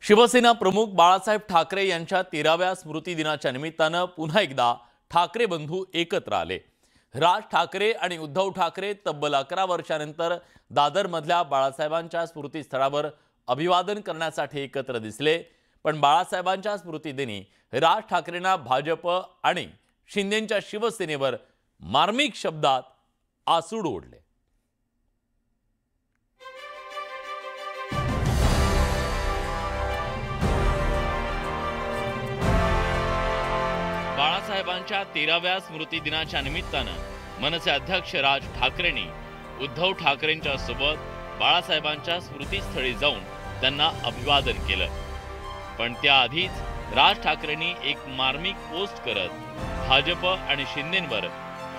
शिवसेना प्रमुख बाळासाहेब ठाकरे यांच्या 13व्या स्मृती दिनाच्या निमित्तानं पुन्हा एकदा ठाकरे बंधू एकत्र आले। राज ठाकरे आणि उद्धव ठाकरे तब्बल 11 वर्षांनंतर दादरमधल्या बाळासाहेबांच्या स्मृतीस्थळावर अभिवादन करण्यासाठी एकत्र दिसले। पण बाळासाहेबांच्या स्मृतिदिनी राज ठाकरेंना भाजप आणि शिंदेंच्या शिवसेनेवर मार्मिक शब्दात आसूड ओढले। बाळासाहेबांच्या 13व्या स्मृती दिनाच्या निमित्तानं मनसे अध्यक्ष राज ठाकरेंनी उद्धव ठाकरेंच्या सोबत बाळासाहेबांच्या स्मृतीस्थळी जाऊन त्यांना अभिवादन केलं। पण त्याआधीच राज ठाकरेंनी एक मार्मिक पोस्ट करत भाजप आणि शिंदेंवर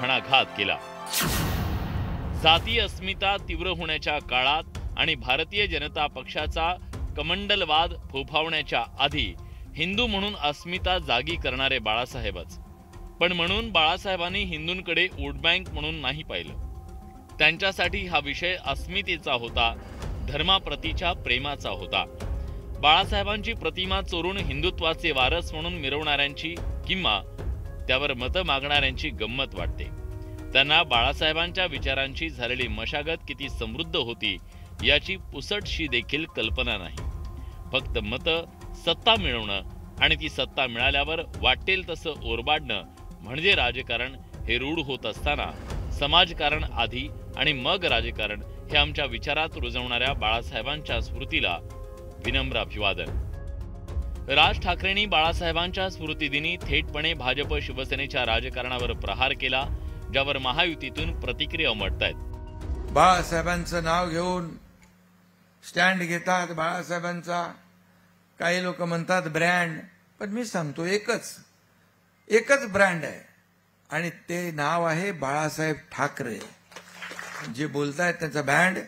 घणाघात केला। जातीय अस्मिता तीव्र होण्याच्या काळात आणि भारतीय जनता पक्षाचा कमंडलवाद फोफावण्याच्या आधी हिंदू म्हणून अस्मिता जागी करणारे बाळासाहेबच, पण म्हणून बाळासाहेबांनी हिंदूंकडे वोट बँक म्हणून नाही पाहिलं। त्यांच्यासाठी हा विषय अस्मितेचा होता, धर्माप्रतीच्या प्रेमाचा होता। बाळासाहेबांची प्रतिमा चोरून हिंदुत्वाचे वारस म्हणून मिरवणाऱ्यांची किंवा त्यावर मतं मागणाऱ्यांची गंमत वाटते। त्यांना बाळासाहेबांच्या विचारांची झालेली मशागत किती समृद्ध होती याची पुसटशी देखील कल्पना नाही। फक्त मतं, सत्ता मिळवणं आणि ती सत्ता मिळाल्यावर वाटेल तसं ओरबाडणं म्हणजे राजकारण हे रूढ होत असताना समाजकारण आधी आणि मग राजकारण हे आमच्या विचारात रुजवणाऱ्या बाळासाहेबांच्या स्मृतीला विनम्र अभिवादन। राज ठाकरेंनी बाळासाहेबांच्या स्मृतिदिनी थेटपणे भाजप शिवसेनेच्या राजकारणावर प्रहार केला, ज्यावर महायुतीतून प्रतिक्रिया उमटतायत। बाळासाहेबांचं नाव घेऊन स्टँड घेतात बाळासाहेबांचा। काही लोक म्हणतात ब्रँड, पण मी सांगतो एकच ब्रँड आहे आणि ते नाव आहे बाळासाहेब ठाकरे। जे बोलतायत त्याचा बँड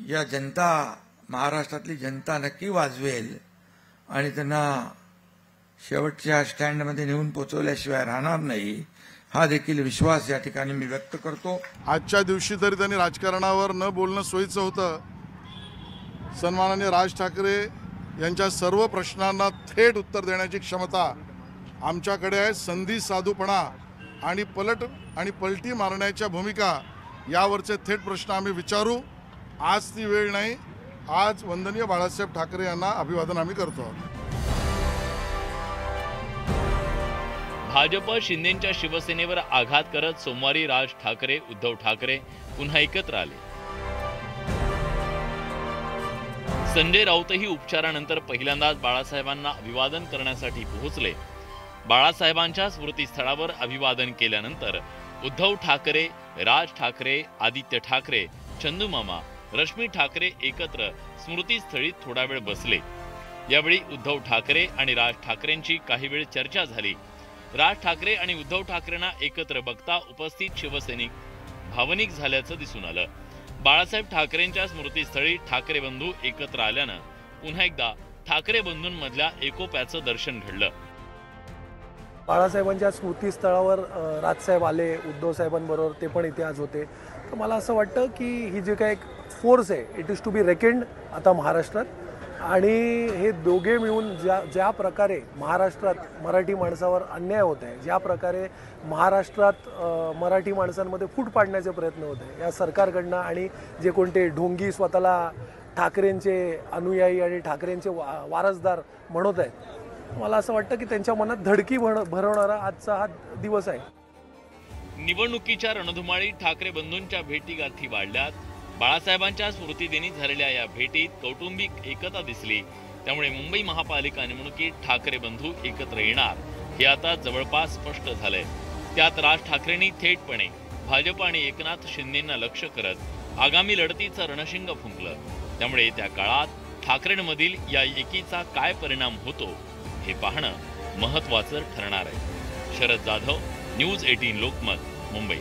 या जनता, महाराष्ट्रातली जनता नक्की वाजवेल आणि त्यांना शेवटच्या स्टँडमध्ये नेऊन पोहोचवल्याशिवाय राहणार नाही, हा देखील विश्वास या ठिकाणी मी व्यक्त करतो। आजच्या दिवशी तरी त्यांनी राजकारणावर न बोलणं सोयीचं होतं। सन्माननीय राज ठाकरे यांच्या सर्व प्रश्नांना थेट उत्तर देण्याची क्षमता आमच्याकडे आहे। संधी साधूपणा आणि पलटी मारण्याच्या भूमिका यावरचे थेट प्रश्न आम्ही विचारू। आज ती वेळ नाही, आज वंदनीय बाळासाहेब ठाकरे यांना अभिवादन आम्ही करतो। भाजप शिंदेंच्या शिवसेनेवर आघात करत सोमवारी राज ठाकरे, उद्धव ठाकरे पुन्हा एकत्र आले। संजय राऊतही उपचारानंतर पहिल्यांदाच बाळासाहेबांना अभिवादन करण्यासाठी पोहोचले। बाळासाहेबांच्या स्मृतीस्थळावर अभिवादन केल्यानंतर उद्धव ठाकरे, राज ठाकरे, आदित्य ठाकरे, चंदूमामा, रश्मी ठाकरे एकत्र स्मृतीस्थळी थोडा वेळ बसले। यावेळी उद्धव ठाकरे आणि राज ठाकरेंची काही वेळ चर्चा झाली। राज ठाकरे आणि उद्धव ठाकरेंना एकत्र बघता उपस्थित शिवसैनिक भावनिक झाल्याचं दिसून आलं। बाळासाहेब ठाकरेंच्या स्मृतीस्थळी ठाकरे बंधू एकत्र आल्यानं पुन्हा एकदा ठाकरे बंधूंमधल्या एकोप्याचं दर्शन घडलं। बाळासाहेबांच्या स्मृतीस्थळावर राजसाहेब आले, उद्धव साहेबांबरोबर ते पण इथे आज होते। तर मला असं वाटतं की ही जी काही फोर्स आहे इट इज टू बी रेकन्ड आता महाराष्ट्रात, आणि हे दोघे मिळून ज्या प्रकारे महाराष्ट्रात मराठी माणसावर अन्याय होत आहे, ज्या प्रकारे महाराष्ट्रात मराठी माणसांमध्ये फूट पाडण्याचे प्रयत्न होत आहे या सरकारकडनं, आणि जे कोणते ढोंगी स्वतःला ठाकरेंचे अनुयायी आणि ठाकरेंचे वारसदार म्हणत आहेत, मला असं वाटतं की त्यांच्या मनात धडकी भरवणारा आजचा हा दिवस आहे। निवडणुकीच्या रणधुमाळीत ठाकरे बंधूंच्या भेटीगाठी वाढल्यात। बाळासाहेबांच्या स्मृतिदिनी झालेल्या या भेटीत कौटुंबिक एकता दिसली, त्यामुळे मुंबई महापालिका निवडणुकीत ठाकरे बंधू एकत्र येणार हे आता जवळपास स्पष्ट झालंय। त्यात राज ठाकरेंनी थेटपणे भाजप आणि एकनाथ शिंदेंना लक्ष करत आगामी लढतीचं रणशिंग फुंकलं। त्यामुळे येत्या काळात ठाकरेंमधील या एकीचा काय परिणाम होतो हे पाहणं महत्त्वाचं ठरणार आहे। शरद जाधव, न्यूज 18 लोकमत, मुंबई।